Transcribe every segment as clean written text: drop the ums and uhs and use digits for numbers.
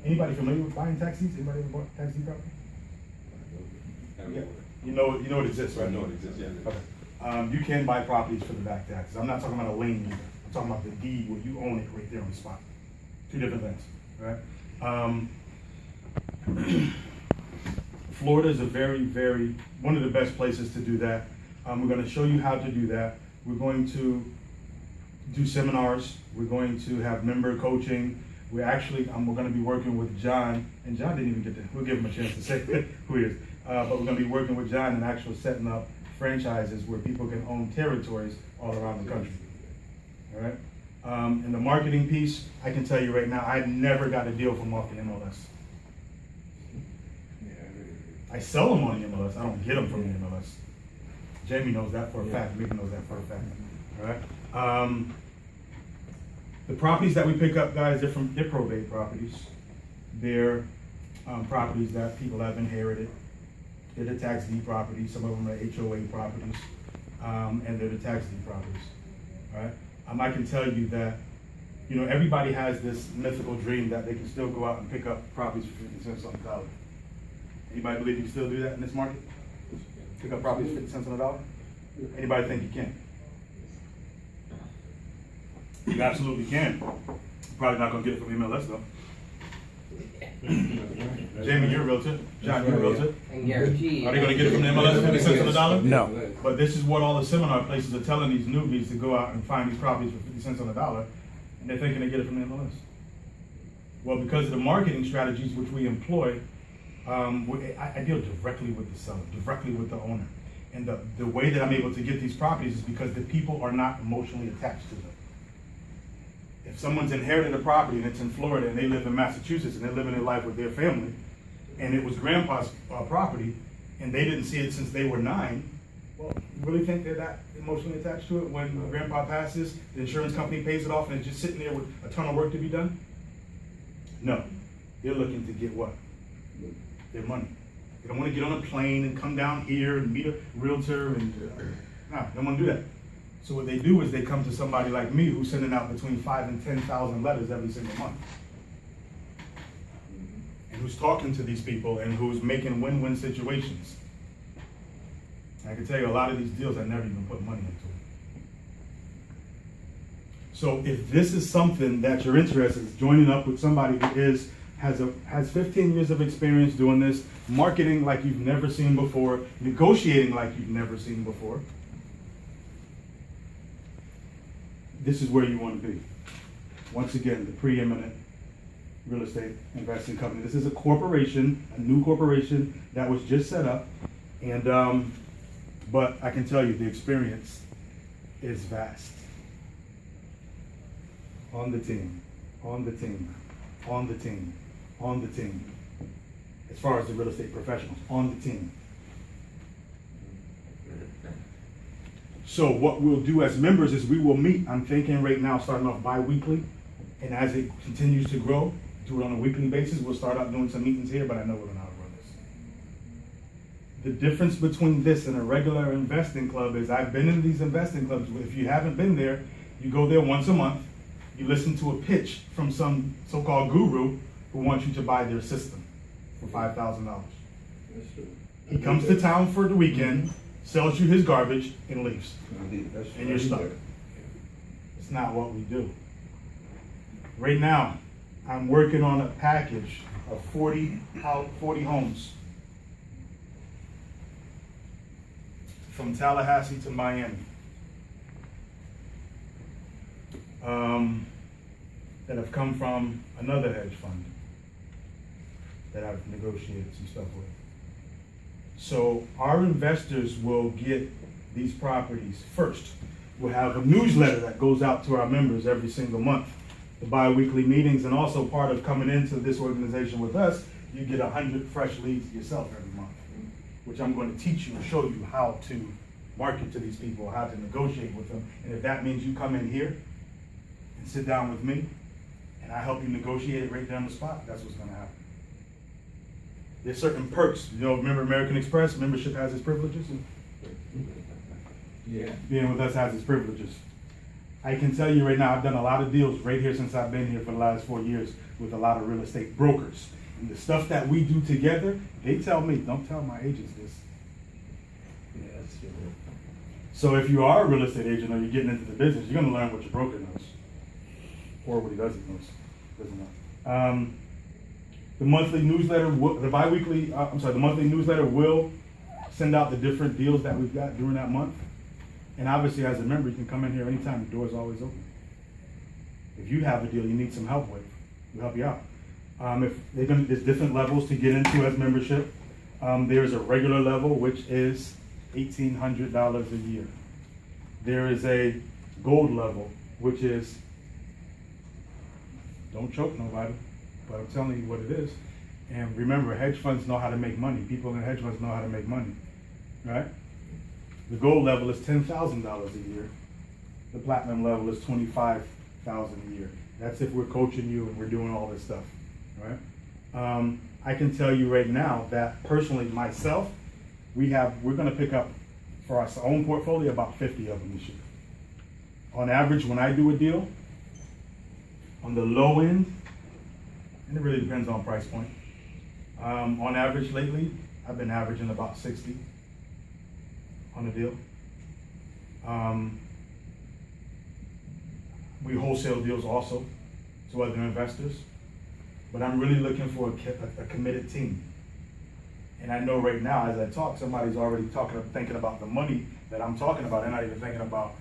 Anybody familiar with buying taxis? Anybody ever bought taxi property? Yeah. You know it exists, right? I know it exists, yeah. Okay. You can buy properties for the back taxes. I'm not talking about a lien either. I'm talking about the deed where you own it right there on the spot. Two different things, right? Florida is a very, one of the best places to do that. We're going to show you how to do that. We're going to do seminars. We're going to have member coaching. We're going to be working with John, and John didn't even get to, we'll give him a chance to say who he is. But we're going to be working with John and actually setting up franchises where people can own territories all around the country. All right? And the marketing piece, I can tell you right now, I never got a deal from off the MLS. I sell them on the MLS. I don't get them from the MLS. Jamie knows that for a fact. Mickey knows that for a fact. All right. The properties that we pick up, guys, they're probate properties. They're properties that people have inherited. They're the tax deed properties. Some of them are HOA properties, and they're the tax deed properties. All right. I can tell you that, you know, everybody has this mythical dream that they can still go out and pick up properties for 50 cents on the dollar. Anybody believe you can still do that in this market? Pick up properties for 50 cents on the dollar? Anybody think you can? You absolutely can. You're probably not going to get it from MLS though. Jamie, you're a realtor. John, you're a realtor. And guarantee. Are they going to get it from the MLS 50 cents on the dollar? No. But this is what all the seminar places are telling these newbies to go out and find these properties for 50 cents on the dollar, and they're thinking they get it from the MLS. Well, because of the marketing strategies which we employ, I deal directly with the seller, directly with the owner. And the way that I'm able to get these properties is because the people are not emotionally attached to them. If someone's inherited a property and it's in Florida and they live in Massachusetts and they're living their life with their family, and it was grandpa's property and they didn't see it since they were 9, well, you really think they're that emotionally attached to it? When grandpa passes, the insurance company pays it off and it's just sitting there with a ton of work to be done? No. They're looking to get what? Their money. They don't want to get on a plane and come down here and meet a realtor and no, they don't want to do that. So what they do is they come to somebody like me who's sending out between 5,000 and 10,000 letters every single month. And who's talking to these people and who's making win-win situations. And I can tell you a lot of these deals I never even put money into. So if this is something that you're interested in, joining up with somebody who has 15 years of experience doing this, marketing like you've never seen before, negotiating like you've never seen before, this is where you want to be. Once again, the preeminent real estate investing company. This is a corporation, a new corporation that was just set up, and but I can tell you the experience is vast. On the team, on the team, on the team, on the team. As far as the real estate professionals, on the team. So what we'll do as members is we will meet. I'm thinking right now starting off bi-weekly, and as it continues to grow, do it on a weekly basis. We'll start out doing some meetings here, but I know we're going to outrun this. The difference between this and a regular investing club is I've been in these investing clubs. If you haven't been there, you go there once a month, you listen to a pitch from some so-called guru who wants you to buy their system for $5,000. He comes to town for the weekend, sells you his garbage, and leaves. And you're stuck. It's not what we do. Right now, I'm working on a package of 40 homes from Tallahassee to Miami that have come from another hedge fund that I've negotiated some stuff with. So our investors will get these properties first. We'll have a newsletter that goes out to our members every single month, the bi-weekly meetings, and also part of coming into this organization with us, you get 100 fresh leads yourself every month, which I'm going to teach you and show you how to market to these people, how to negotiate with them. And if that means you come in here and sit down with me and I help you negotiate it right there on the spot, that's what's going to happen. There's certain perks. You know, remember American Express? Membership has its privileges. Yeah. Being with us has its privileges. I can tell you right now, I've done a lot of deals right here since I've been here for the last 4 years with a lot of real estate brokers. And the stuff that we do together, they tell me, don't tell my agents this. Yeah, that's true. So if you are a real estate agent or you're getting into the business, you're gonna learn what your broker knows. Or what he doesn't know. The monthly newsletter, the monthly newsletter will send out the different deals that we've got during that month. And obviously, as a member, you can come in here anytime. The door's always open. If you have a deal you need some help with, we'll help you out. There's different levels to get into as membership. There's a regular level, which is $1,800 a year. There is a gold level, which is, don't choke nobody, but I'm telling you what it is. And remember, hedge funds know how to make money. People in hedge funds know how to make money, right? The gold level is $10,000 a year. The platinum level is $25,000 a year. That's if we're coaching you and we're doing all this stuff, right? I can tell you right now that personally, myself, we're going to pick up for our own portfolio about 50 of them this year. On average, when I do a deal, on the low end, and it really depends on price point. On average lately, I've been averaging about 60 on a deal. We wholesale deals also to other investors, but I'm really looking for a committed team. And I know right now, as I talk, somebody's already thinking about the money that I'm talking about. They're not even thinking about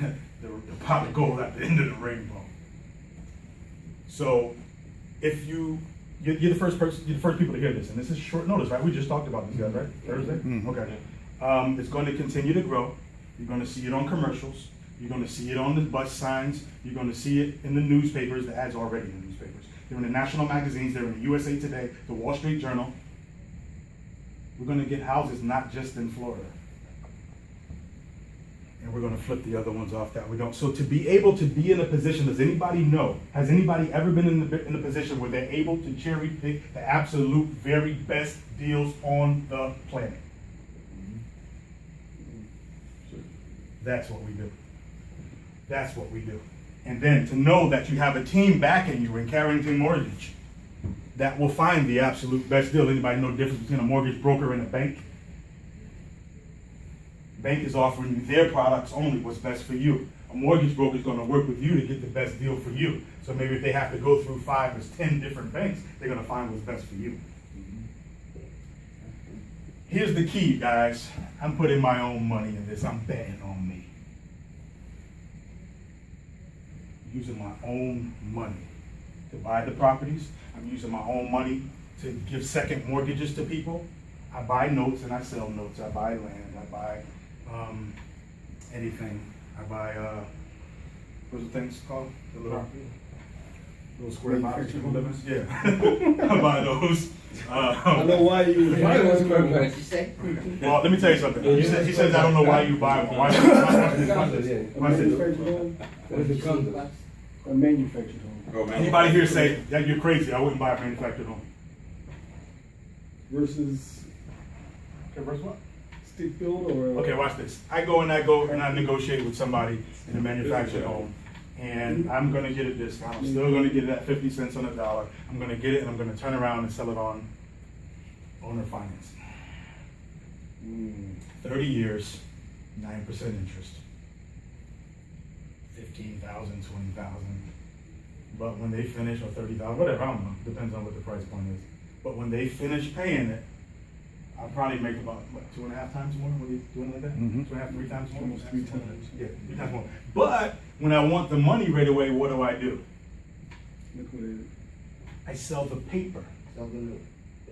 the pot of gold at the end of the rainbow. So, if you're the first people to hear this, and this is short notice, right? We just talked about this, guys, right? Thursday? Okay. It's going to continue to grow. You're going to see it on commercials. You're going to see it on the bus signs. You're going to see it in the newspapers. The ads are already in the newspapers. They're in the national magazines. They're in the USA Today, the Wall Street Journal. We're going to get houses not just in Florida. And we're going to flip the other ones off that we don't. So to be able to be in a position, has anybody ever been in a position where they're able to cherry pick the absolute very best deals on the planet? That's what we do. That's what we do. And then to know that you have a team backing you in Carrington Mortgage that will find the absolute best deal. Anybody know the difference between a mortgage broker and a bank? Bank is offering you their products only, what's best for you. A mortgage broker is going to work with you to get the best deal for you. So maybe if they have to go through 5 or 10 different banks, they're going to find what's best for you. Here's the key, guys. I'm putting my own money in this. I'm betting on me. Using my own money to buy the properties. I'm using my own money to give second mortgages to people. I buy notes and I sell notes. I buy land. I buy anything. I buy, what's the things called? The little square boxes people live in? Yeah. I buy those. I know why you say. Well, let me tell you something. He says I don't know why you buy one. Watch this. A manufactured home. Anybody here say that you're crazy? I wouldn't buy a manufactured home. Versus. Okay, versus what? Stick build or. Okay, watch this. I go and I negotiate with somebody in a manufactured home, and I'm gonna get a discount. I'm still gonna get it at 50 cents on the dollar. I'm gonna get it and I'm gonna turn around and sell it on owner finance. 30 years, 9% interest. 15,000, 20,000. But when they finish, or 30,000, whatever, I don't know, depends on what the price point is. But when they finish paying it, I'll probably make about, what, 2.5 times more when you're doing it like that? 2.5, 3 times more? Almost 3 times. Yeah, 3 times more. But when I want the money right away, what do? Liquidate it. I sell the paper.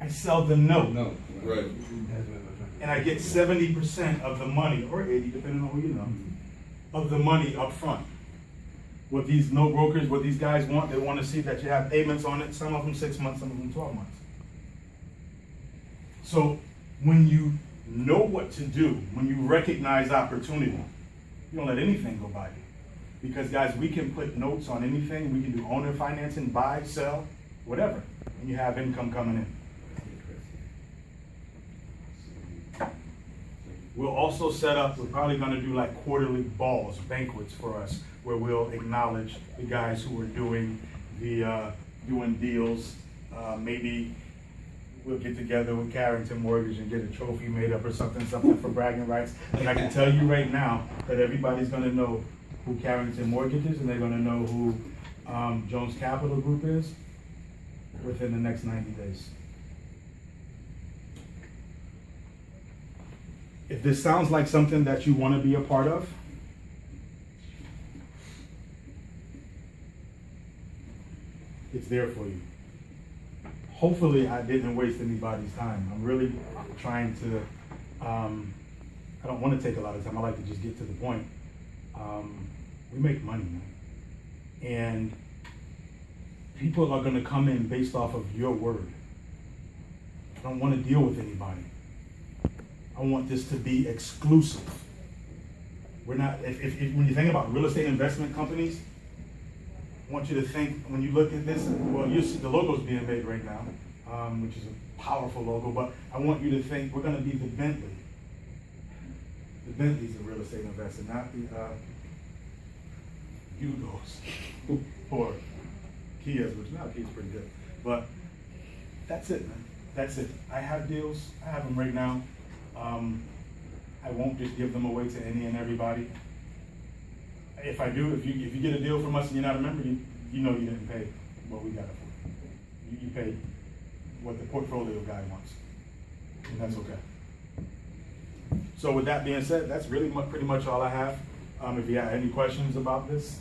I sell the note. No. Right. And I get 70% of the money, or 80, depending on who you know, of the money up front. What these note brokers, what these guys want, they want to see that you have payments on it, some of them 6 months, some of them 12 months. So when you know what to do, when you recognize opportunity, you don't let anything go by you. Because guys, we can put notes on anything, we can do owner financing, buy, sell, whatever, and you have income coming in. We'll also set up, we're probably gonna do like quarterly balls, banquets for us, where we'll acknowledge the guys who are doing the doing deals. Maybe we'll get together with Carrington Mortgage and get a trophy made up or something for bragging rights. And I can tell you right now that everybody's gonna know who Carrington Mortgage is, and they're gonna know who Jones Capital Group is within the next 90 days. If this sounds like something that you wanna be a part of, it's there for you. Hopefully I didn't waste anybody's time. I'm really trying to, I don't want to take a lot of time. I like to just get to the point. We make money, man. And people are going to come in based off of your word. I don't want to deal with anybody. I want this to be exclusive. We're not, when you think about real estate investment companies, I want you to think, when you look at this, well, you see the logo's being made right now, which is a powerful logo, but I want you to think we're gonna be the Bentley. The Bentley's a real estate investor, not the Hugos or Kias, which now Kia's pretty good. But that's it, man. That's it. I have deals, I have them right now. I won't just give them away to any and everybody. If I do, if you get a deal from us and you're not a member, you know you didn't pay what we got it for. You paid what the portfolio guy wants, and that's okay. So with that being said, that's really pretty much all I have. If you have any questions about this,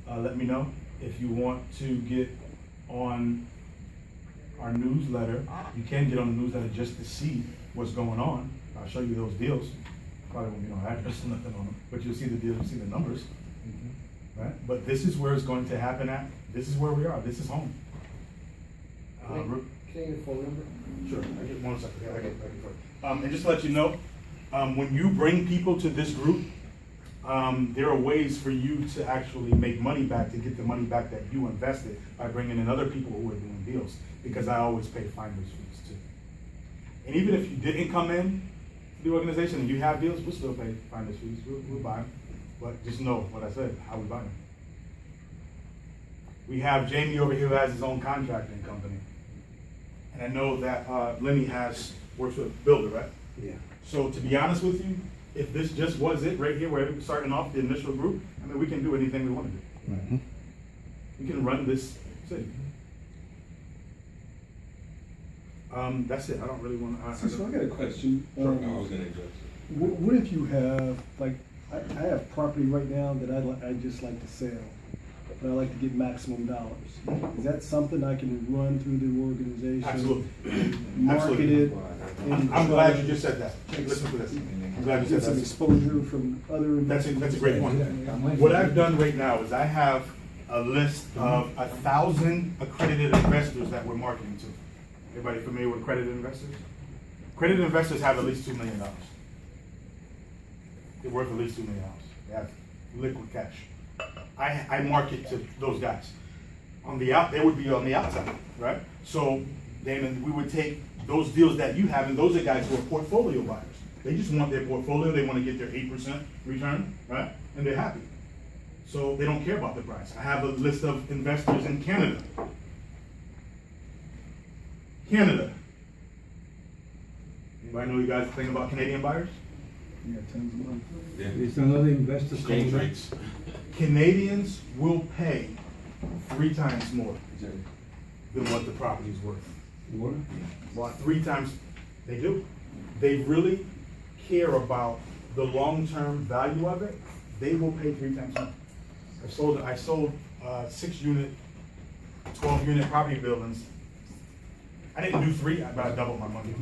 let me know. If you want to get on our newsletter, you can get on the newsletter just to see what's going on. I'll show you those deals. Probably won't be no address or nothing on them, but you'll see the deals, you'll see the numbers, right? But this is where it's going to happen at. This is where we are. This is home. Can I get a phone number? Sure. I get 1 second. I get and just to let you know, when you bring people to this group, there are ways for you to actually make money back, to get the money back that you invested by bringing in other people who are doing deals. Because I always pay finder's fees too. And even if you didn't come in the organization and you have deals, we'll still pay finder's fees. We'll buy them. But just know what I said, how we buy them. We have Jamie over here who has his own contracting company. And I know that Lenny works with a builder, right? Yeah. So to be honest with you, if this just was it right here where we're starting off the initial group, I mean, we can do anything we want to do. Mm-hmm. We can run this city. That's it. I don't really want to. So I got a question. Sure. I was gonna address it. What if you have, like, I have property right now that I'd just like to sell, but I like to get maximum dollars. Is that something I can run through the organization? Absolutely. Market Absolutely. it? I'm glad you just said that. Listen to this. I'm glad you Get some said that. exposure from other. That's a great point. What I've done right now is I have a list of 1,000 accredited investors that we're marketing to. Everybody familiar with accredited investors? Accredited investors have at least $2 million. They're worth at least $2 million. They have liquid cash. I market to those guys. They would be on the outside, right? So then we would take those deals that you have, and those are guys who are portfolio buyers. They just want their portfolio, they want to get their 8% return, right? And they're happy. So they don't care about the price. I have a list of investors in Canada. Canada. Anybody know you guys think about Canadian buyers? Yeah, tons of money. Yeah. There's another investor Exchange coming. rates. Canadians will pay 3 times more than what the property's worth. What? Well, 3 times, they do. They really care about the long-term value of it. They will pay 3 times more. I sold 6-unit, 12-unit property buildings. I didn't do 3, but I doubled my money.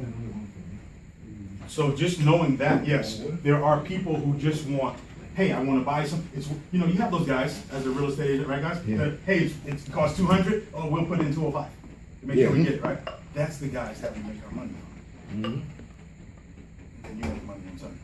So just knowing that, yes, there are people who just want, hey, I want to buy some. It's, you know, you have those guys as a real estate agent, right, guys? Yeah. That, hey, it costs $200. Oh, we'll put it in 205 to make sure we get it, right? That's the guys that we make our money on. And you make money in turn.